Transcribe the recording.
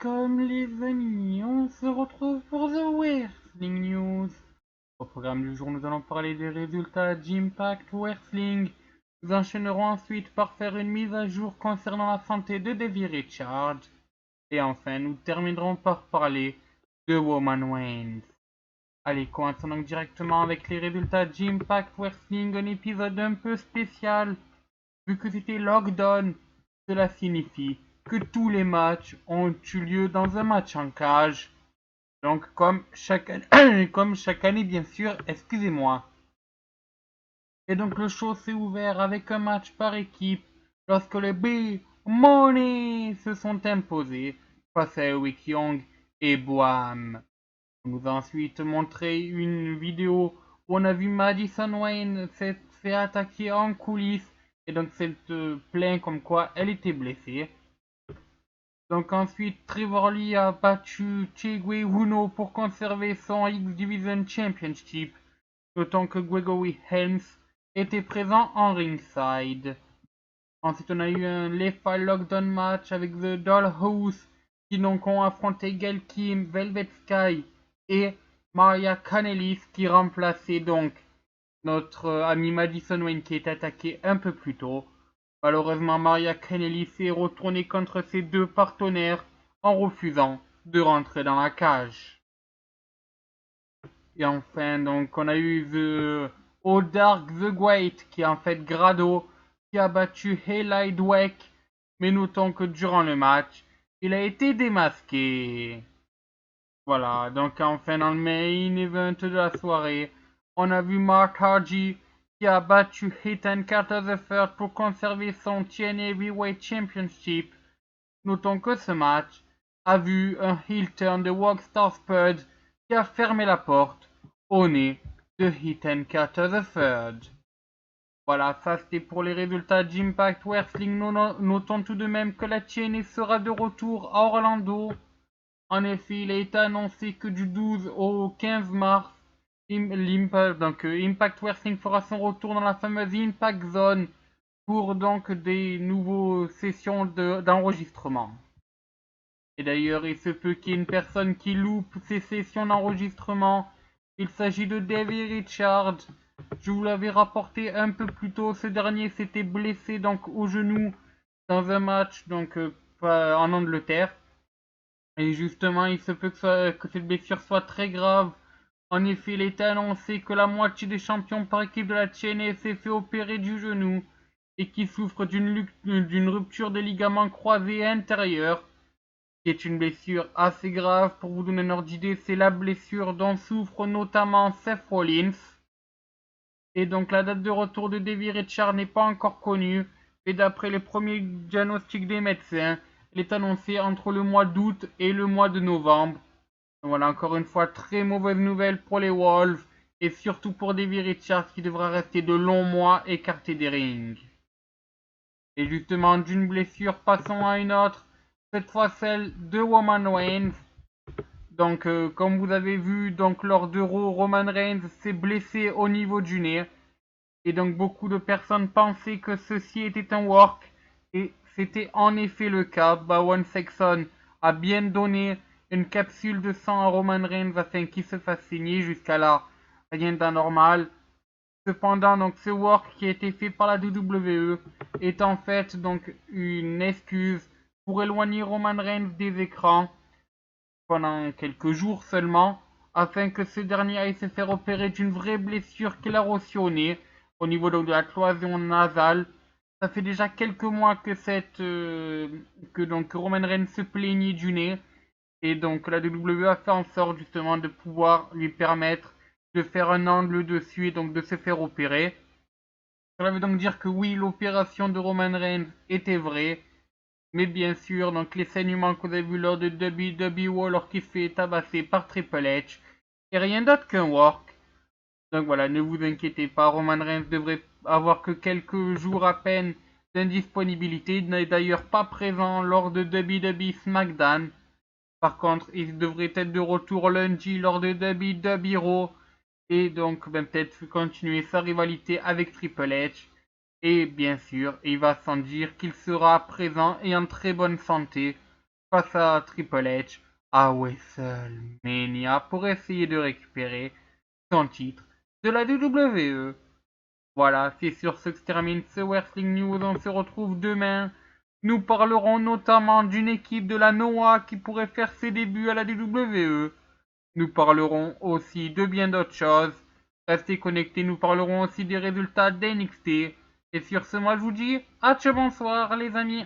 Welcome les amis, on se retrouve pour The Wrestling News. Au programme du jour, nous allons parler des résultats d'Impact Wrestling. Nous enchaînerons ensuite par faire une mise à jour concernant la santé de Davey Richards. Et enfin, nous terminerons par parler de Roman Reigns. Allez, commençons donc directement avec les résultats d'Impact Wrestling, un épisode un peu spécial. Vu que c'était lockdown, cela signifie que tous les matchs ont eu lieu dans un match en cage. Donc comme chaque année bien sûr, excusez-moi. Et donc le show s'est ouvert avec un match par équipe lorsque les Big Money se sont imposés face à Eric Young et Boam. On nous a ensuite montré une vidéo où on a vu Madison Wayne s'est fait attaquer en coulisses et donc s'est plaint comme quoi elle était blessée. Donc ensuite, Trevor Lee a battu Chigwe Uno pour conserver son X-Division Championship, d'autant que Gregory Helms était présent en ringside. Ensuite, on a eu un Lethal Lockdown match avec The Dollhouse, qui donc ont affronté Gail Kim, Velvet Sky et Maria Kanellis, qui remplaçait donc notre ami Madison Wayne qui est attaqué un peu plus tôt. Malheureusement, Maria Kanellis s'est retournée contre ses deux partenaires en refusant de rentrer dans la cage. Et enfin, donc, on a eu Dark The Great, qui est en fait Grado, qui a battu Haley Dweck, mais notons que durant le match, il a été démasqué. Voilà, donc enfin dans le main event de la soirée, on a vu Mark Hardy qui a battu Ethan Carter III pour conserver son TNA Heavyweight Championship. Notons que ce match a vu un heel turn de Rockstar Spud qui a fermé la porte au nez de Ethan Carter III. Voilà, ça c'était pour les résultats d'Impact Wrestling. Notons tout de même que la TNA sera de retour à Orlando. En effet, il a été annoncé que du 12 au 15 mars, Impact Wrestling fera son retour dans la fameuse Impact Zone pour donc des nouvelles sessions d'enregistrement. Et d'ailleurs, il se peut qu'il y ait une personne qui loupe ces sessions d'enregistrement. Il s'agit de Davey Richards. Je vous l'avais rapporté un peu plus tôt. Ce dernier s'était blessé donc au genou dans un match en Angleterre. Et justement, il se peut que cette blessure soit très grave. En effet, il est annoncé que la moitié des champions par équipe de la TNA s'est fait opérer du genou et qui souffre d'une rupture des ligaments croisés intérieurs, qui est une blessure assez grave. Pour vous donner un ordre d'idée, c'est la blessure dont souffre notamment Seth Rollins. Et donc la date de retour de Davey Richards n'est pas encore connue, et d'après les premiers diagnostics des médecins, il est annoncé entre le mois d'août et le mois de novembre. Voilà, encore une fois, très mauvaise nouvelle pour les Wolves, et surtout pour Davey Richards qui devra rester de longs mois écarté des rings. Et justement, d'une blessure, passons à une autre, cette fois celle de Roman Reigns. Donc, comme vous avez vu, donc lors de Raw, Roman Reigns s'est blessé au niveau du nez. Et donc beaucoup de personnes pensaient que ceci était un work, et c'était en effet le cas. Bowen Sexton a bien donné une capsule de sang à Roman Reigns afin qu'il se fasse signer. Jusqu'à là, rien d'anormal. Cependant, donc ce work qui a été fait par la WWE est en fait donc une excuse pour éloigner Roman Reigns des écrans pendant quelques jours seulement, afin que ce dernier aille se faire opérer d'une vraie blessure qu'il a reçue au nez, au niveau donc de la cloison nasale. Ça fait déjà quelques mois que que Roman Reigns se plaignait du nez, et donc la WWE a fait en sorte justement de pouvoir lui permettre de faire un angle dessus et donc de se faire opérer. Ça veut donc dire que oui, l'opération de Roman Reigns était vraie, mais bien sûr, donc les saignements que vous avez vus lors de WWE alors qu'il se fait tabasser par Triple H, et rien d'autre qu'un work. Donc voilà, ne vous inquiétez pas, Roman Reigns devrait avoir que quelques jours à peine d'indisponibilité. Il n'est d'ailleurs pas présent lors de WWE SmackDown. Par contre, il devrait être de retour lundi lors de WWE Raw, et donc peut-être continuer sa rivalité avec Triple H. Et bien sûr, il va sans dire qu'il sera présent et en très bonne santé face à Triple H à WrestleMania pour essayer de récupérer son titre de la WWE. Voilà, c'est sur ce que se termine ce Wrestling News. On se retrouve demain. Nous parlerons notamment d'une équipe de la Noah qui pourrait faire ses débuts à la WWE. Nous parlerons aussi de bien d'autres choses. Restez connectés, nous parlerons aussi des résultats d'NXT. Et sur ce, moi je vous dis, bonsoir les amis.